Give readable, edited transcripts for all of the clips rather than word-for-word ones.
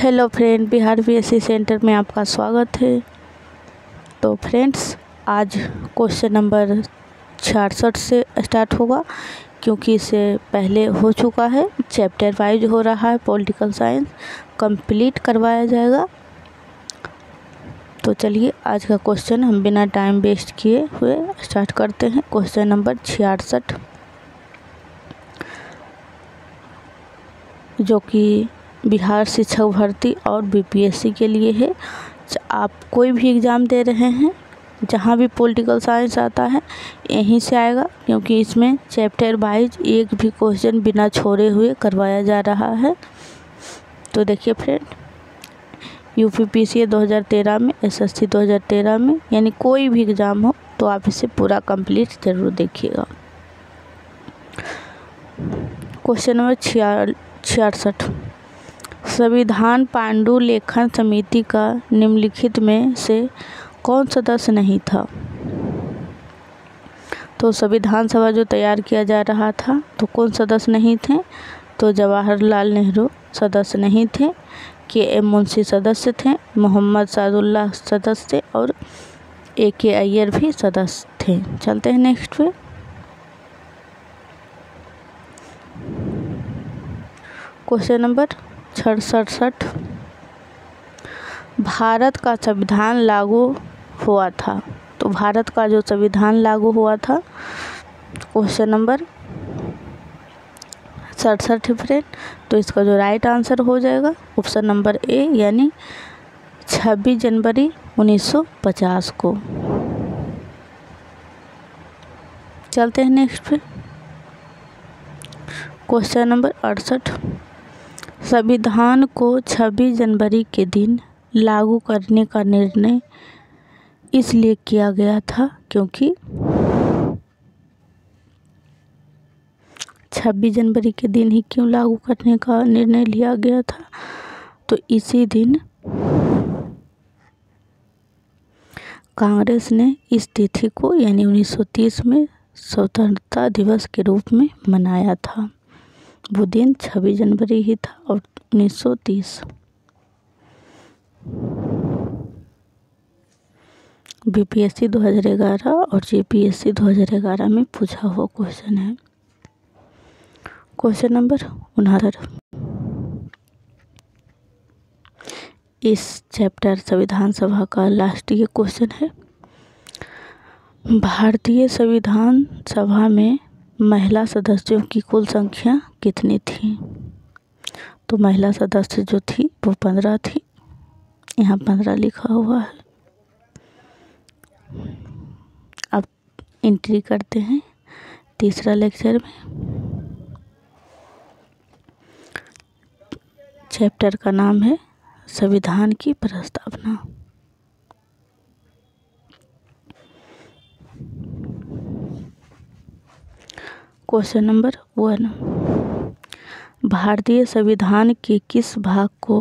Hello friend, Bihar BSc centre में आपका स्वागत है। तो फ्रेंड्स, आज क्वेश्चन नंबर 66 से स्टार्ट होगा, क्योंकि इससे पहले हो चुका है। चैप्टर वाइज हो रहा है, पॉलिटिकल साइंस कंप्लीट करवाया जाएगा। तो चलिए आज का क्वेश्चन हम बिना टाइम वेस्ट किए हुए स्टार्ट करते हैं। क्वेश्चन नंबर 66, जो कि बिहार शिक्षक भर्ती और बीपीएससी के लिए है। आप कोई भी एग्ज़ाम दे रहे हैं, जहाँ भी पॉलिटिकल साइंस आता है यहीं से आएगा, क्योंकि इसमें चैप्टर वाइज एक भी क्वेश्चन बिना छोड़े हुए करवाया जा रहा है। तो देखिए फ्रेंड, यूपीपीसीए 2013 में, एसएससी 2013 में, यानी कोई भी एग्ज़ाम हो तो आप इसे पूरा कंप्लीट ज़रूर देखिएगा। क्वेश्चन नंबर 66, संविधान पांडुलेखन समिति का निम्नलिखित में से कौन सदस्य नहीं था? तो संविधान सभा जो तैयार किया जा रहा था, तो कौन सदस्य नहीं थे? तो जवाहरलाल नेहरू सदस्य नहीं थे, के.एम. मुंशी सदस्य थे, मोहम्मद सादुल्लाह सदस्य थे और ए.के. अय्यर भी सदस्य थे। चलते हैं नेक्स्ट पे। क्वेश्चन नंबर 67, भारत का संविधान लागू हुआ था। तो भारत का जो संविधान लागू हुआ था, क्वेश्चन नंबर 67 फ्रेंड, तो इसका जो राइट आंसर हो जाएगा ऑप्शन नंबर ए, यानी 26 जनवरी 1950 को। चलते हैं नेक्स्ट पे। क्वेश्चन नंबर 68, संविधान को 26 जनवरी के दिन लागू करने का निर्णय इसलिए किया गया था क्योंकि 26 जनवरी के दिन ही क्यों लागू करने का निर्णय लिया गया था? तो इसी दिन कांग्रेस ने इस तिथि को, यानी 1930 में स्वतंत्रता दिवस के रूप में मनाया था। वो दिन 26 जनवरी ही था और 1930। बीपीएससी 2011 और जेपीएससी 2011 में पूछा हुआ क्वेश्चन है। क्वेश्चन नंबर 69, इस चैप्टर संविधान सभा का लास्ट ये क्वेश्चन है। भारतीय संविधान सभा में महिला सदस्यों की कुल संख्या कितनी थी? तो महिला सदस्य जो थी वो 15 थी। यहाँ 15 लिखा हुआ है। अब एंट्री करते हैं तीसरा लेक्चर में। चैप्टर का नाम है संविधान की प्रस्तावना। क्वेश्चन नंबर 1, भारतीय संविधान के किस भाग को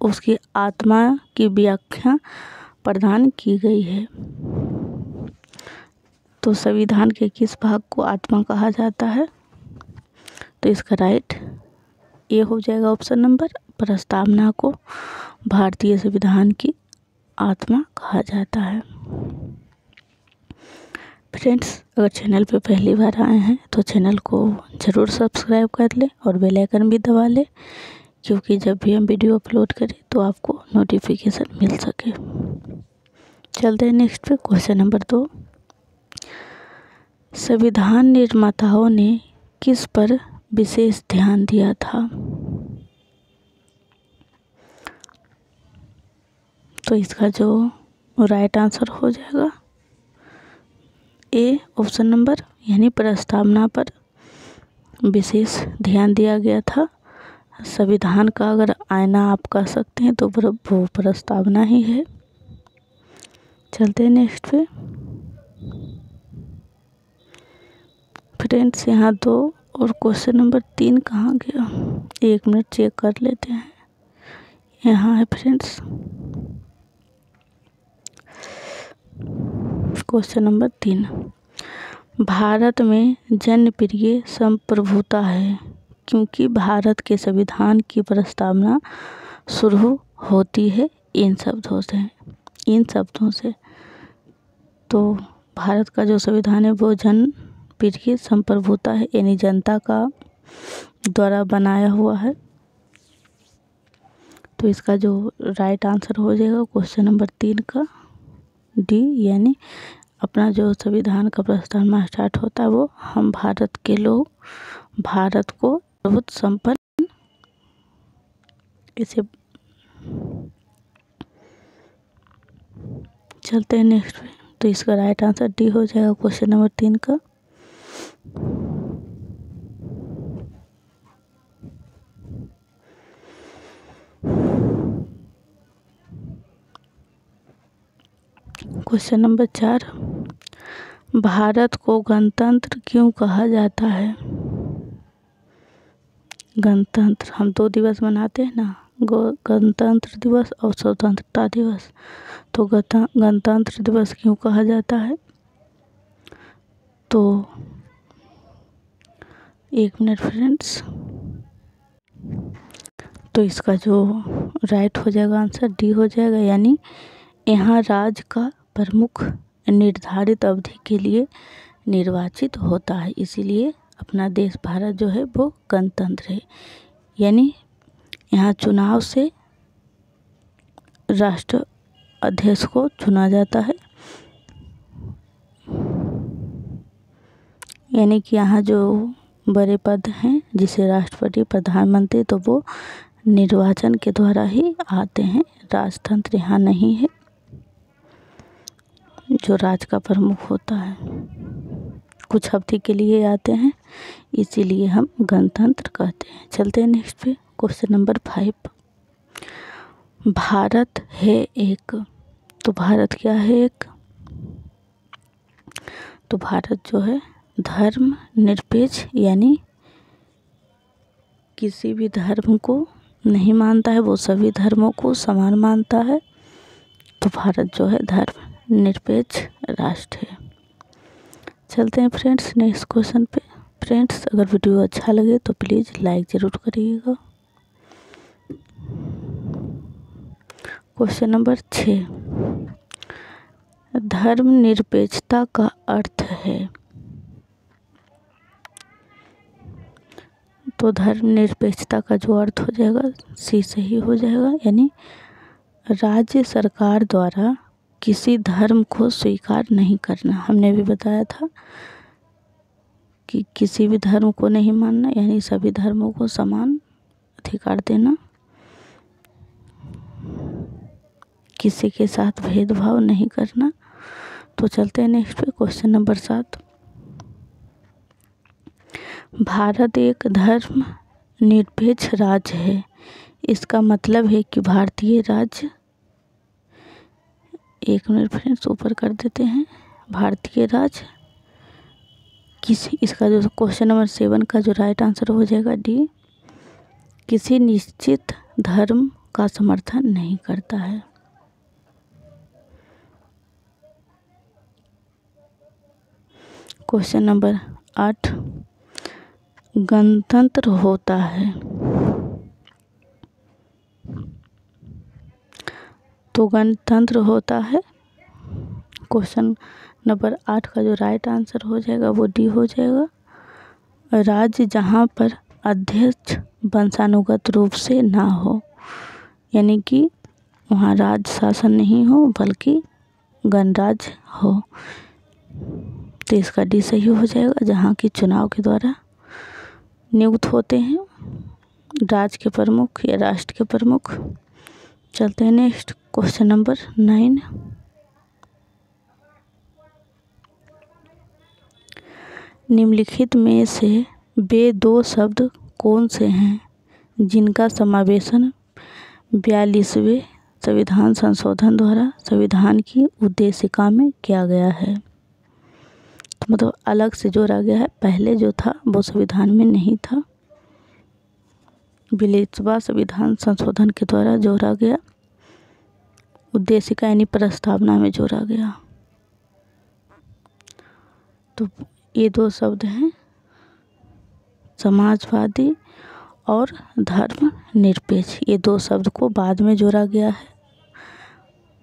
उसकी आत्मा की व्याख्या प्रदान की गई है? तो संविधान के किस भाग को आत्मा कहा जाता है? तो इसका राइट ये हो जाएगा ऑप्शन नंबर, प्रस्तावना को भारतीय संविधान की आत्मा कहा जाता है। फ्रेंड्स, अगर चैनल पे पहली बार आए हैं तो चैनल को ज़रूर सब्सक्राइब कर लें और बेल आइकन भी दबा लें, क्योंकि जब भी हम वीडियो अपलोड करें तो आपको नोटिफिकेशन मिल सके। चलते हैं नेक्स्ट पे। क्वेश्चन नंबर 2, संविधान निर्माताओं ने किस पर विशेष ध्यान दिया था? तो इसका जो राइट आंसर हो जाएगा ए, ऑप्शन नंबर, यानी प्रस्तावना पर विशेष ध्यान दिया गया था। संविधान का अगर आईना आप कह सकते हैं तो वो प्रस्तावना ही है। चलते हैं नेक्स्ट पे। फ्रेंड्स, यहाँ 2 और क्वेश्चन नंबर 3 कहाँ गया? 1 मिनट चेक कर लेते हैं। यहाँ है फ्रेंड्स क्वेश्चन नंबर 3, भारत में जनप्रिय संप्रभुता है क्योंकि भारत के संविधान की प्रस्तावना शुरू होती है इन शब्दों से। तो भारत का जो संविधान है वो जनहित की संप्रभुता है, यानी जनता का द्वारा बनाया हुआ है। तो इसका जो राइट आंसर हो जाएगा क्वेश्चन नंबर 3 का डी, यानी अपना जो संविधान का प्रस्तावना में स्टार्ट होता है वो हम भारत के लोग भारत को सर्वोच्च संपन्न, इसे चलते हैं नेक्स्ट पे। तो इसका राइट आंसर डी हो जाएगा क्वेश्चन नंबर 3 का। क्वेश्चन नंबर 4, भारत को गणतंत्र क्यों कहा जाता है? गणतंत्र हम 2 दिवस मनाते हैं ना, गणतंत्र दिवस और स्वतंत्रता दिवस। तो गणतंत्र दिवस क्यों कहा जाता है? तो 1 मिनट फ्रेंड्स। तो इसका जो राइट हो जाएगा आंसर डी हो जाएगा, यानी यहाँ राज्य का प्रमुख निर्धारित अवधि के लिए निर्वाचित होता है, इसीलिए अपना देश भारत जो है वो गणतंत्र है। यानी यहाँ चुनाव से राष्ट्र अध्यक्ष को चुना जाता है, यानी कि यहाँ जो बड़े पद हैं जिसे राष्ट्रपति प्रधानमंत्री, तो वो निर्वाचन के द्वारा ही आते हैं। राजतंत्र यहाँ नहीं है, जो राज्य का प्रमुख होता है कुछ अवधि के लिए आते हैं, इसीलिए हम गणतंत्र कहते हैं। चलते हैं नेक्स्ट पे क्वेश्चन नंबर 5, भारत है एक। तो भारत क्या है एक? तो भारत जो है धर्म निरपेक्ष, यानी किसी भी धर्म को नहीं मानता है, वो सभी धर्मों को समान मानता है। तो भारत जो है धर्म निरपेक्ष राष्ट्र है। चलते हैं फ्रेंड्स नेक्स्ट क्वेश्चन पे। फ्रेंड्स अगर वीडियो अच्छा लगे तो प्लीज़ लाइक ज़रूर करिएगा। क्वेश्चन नंबर 6, धर्मनिरपेक्षता का अर्थ है? तो धर्मनिरपेक्षता का जो अर्थ हो जाएगा सी सही हो जाएगा, यानी राज्य सरकार द्वारा किसी धर्म को स्वीकार नहीं करना। हमने भी बताया था कि किसी भी धर्म को नहीं मानना, यानी सभी धर्मों को समान अधिकार देना, किसी के साथ भेदभाव नहीं करना। तो चलते हैं नेक्स्ट पे क्वेश्चन नंबर 7, भारत एक धर्म निरपेक्ष राज्य है, इसका मतलब है कि भारतीय राज्य, 1 मिनट फ्रेंड्स ऊपर कर देते हैं, भारतीय राज्य किसी, इसका जो क्वेश्चन नंबर 7 का जो राइट आंसर हो जाएगा डी, किसी निश्चित धर्म का समर्थन नहीं करता है। क्वेश्चन नंबर 8, गणतंत्र होता है। तो गणतंत्र होता है, क्वेश्चन नंबर 8 का जो राइट आंसर हो जाएगा वो डी हो जाएगा, राज्य जहाँ पर अध्यक्ष वंशानुगत रूप से ना हो, यानी कि वहाँ राज्य शासन नहीं हो बल्कि गणराज्य हो। तो इसका डी सही हो जाएगा, जहाँ की चुनाव के द्वारा नियुक्त होते हैं राज्य के प्रमुख या राष्ट्र के प्रमुख। चलते हैं नेक्स्ट क्वेश्चन नंबर 9, निम्नलिखित में से वे 2 शब्द कौन से हैं जिनका समावेशन 42वें संविधान संशोधन द्वारा संविधान की उद्देशिका में किया गया है? तो मतलब अलग से जोड़ा गया है, पहले जो था वो संविधान में नहीं था, 42वां संविधान संशोधन के द्वारा जोड़ा गया, उद्देशिका यानी प्रस्तावना में जोड़ा गया। तो ये 2 शब्द हैं समाजवादी और धर्मनिरपेक्ष, ये 2 शब्द को बाद में जोड़ा गया है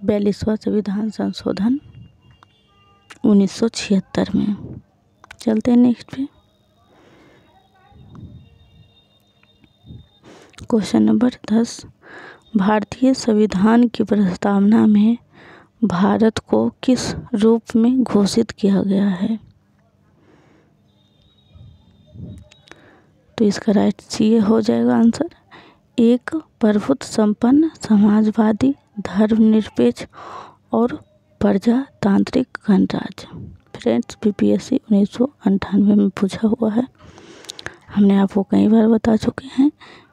42वां संविधान संशोधन 1976 में। चलते हैं नेक्स्ट पे। क्वेश्चन नंबर 10, भारतीय संविधान की प्रस्तावना में भारत को किस रूप में घोषित किया गया है? तो इसका राइट सी हो जाएगा आंसर, एक प्रभुत्व संपन्न समाजवादी धर्मनिरपेक्ष और प्रजातांत्रिक गणराज्य। फ्रेंड्स, बीपीएससी 1998 में पूछा हुआ है। हमने आपको कई बार बता चुके हैं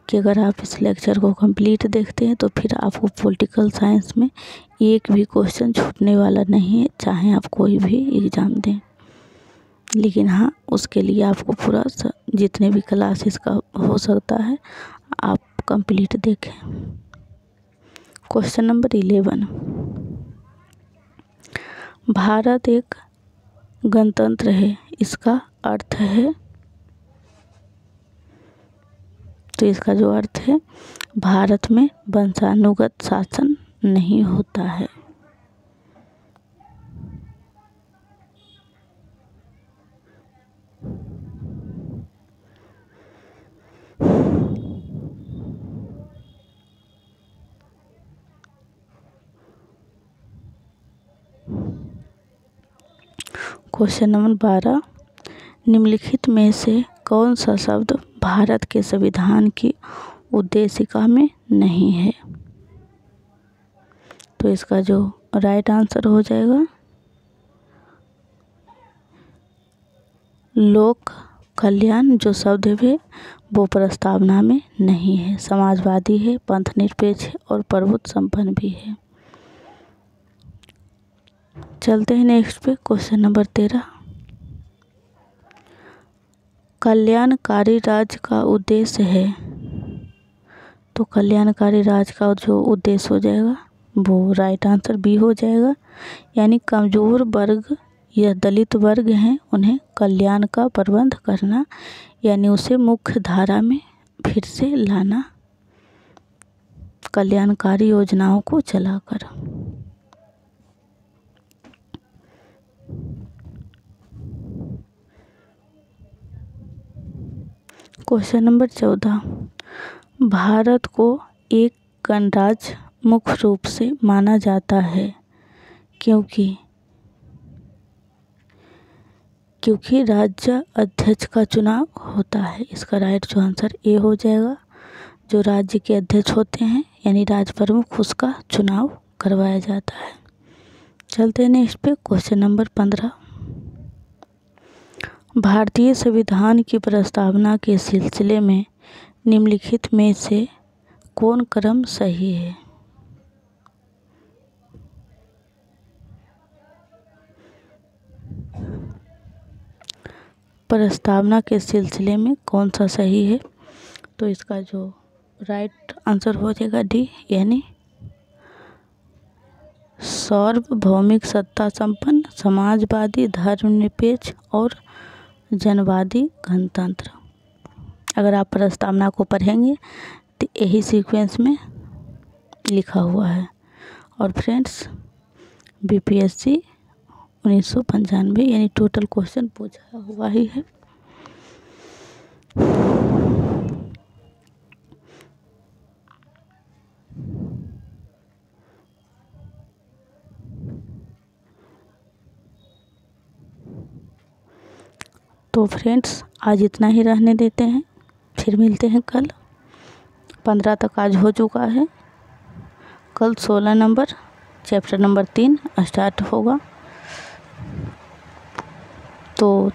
कि अगर आप इस लेक्चर को कंप्लीट देखते हैं तो फिर आपको पॉलिटिकल साइंस में एक भी क्वेश्चन छूटने वाला नहीं है, चाहे आप कोई भी एग्ज़ाम दें। लेकिन हाँ, उसके लिए आपको पूरा जितने भी क्लासेस का हो सकता है आप कंप्लीट देखें। क्वेश्चन नंबर 11, भारत एक गणतंत्र है, इसका अर्थ है? तो इसका जो अर्थ है, भारत में वंशानुगत शासन नहीं होता है। क्वेश्चन नंबर 12, निम्नलिखित में से कौन सा शब्द भारत के संविधान की उद्देशिका में नहीं है? तो इसका जो राइट आंसर हो जाएगा, लोक कल्याण जो शब्द है वो प्रस्तावना में नहीं है। समाजवादी है, पंथ निरपेक्ष है और प्रभुत्व संपन्न भी है। चलते हैं नेक्स्ट पे। क्वेश्चन नंबर 13, कल्याणकारी राज्य का उद्देश्य है? तो कल्याणकारी राज्य का जो उद्देश्य हो जाएगा वो राइट आंसर बी हो जाएगा, यानी कमज़ोर वर्ग या दलित वर्ग हैं उन्हें कल्याण का प्रबंध करना, यानी उसे मुख्य धारा में फिर से लाना कल्याणकारी योजनाओं को चलाकर। क्वेश्चन नंबर 14, भारत को एक गणराज्य मुख्य रूप से माना जाता है क्योंकि राज्य अध्यक्ष का चुनाव होता है। इसका राइट जो आंसर ए हो जाएगा, जो राज्य के अध्यक्ष होते हैं यानी राज्य प्रमुख, उसका चुनाव करवाया जाता है। चलते हैं नेक्स्ट पे। क्वेश्चन नंबर 15, भारतीय संविधान की प्रस्तावना के सिलसिले में निम्नलिखित में से कौन क्रम सही है? प्रस्तावना के सिलसिले में कौन सा सही है? तो इसका जो राइट आंसर हो जाएगा डी, यानी सार्वभौमिक सत्ता संपन्न समाजवादी धर्मनिरपेक्ष और जनवादी गणतंत्र। अगर आप प्रस्तावना को पढ़ेंगे तो यही सीक्वेंस में लिखा हुआ है। और फ्रेंड्स, बीपीएससी 1995 यानी टोटल क्वेश्चन पूछा हुआ ही है। तो फ्रेंड्स, आज इतना ही रहने देते हैं, फिर मिलते हैं कल। 15 तक आज हो चुका है, कल 16 नंबर चैप्टर नंबर 3 स्टार्ट होगा। तो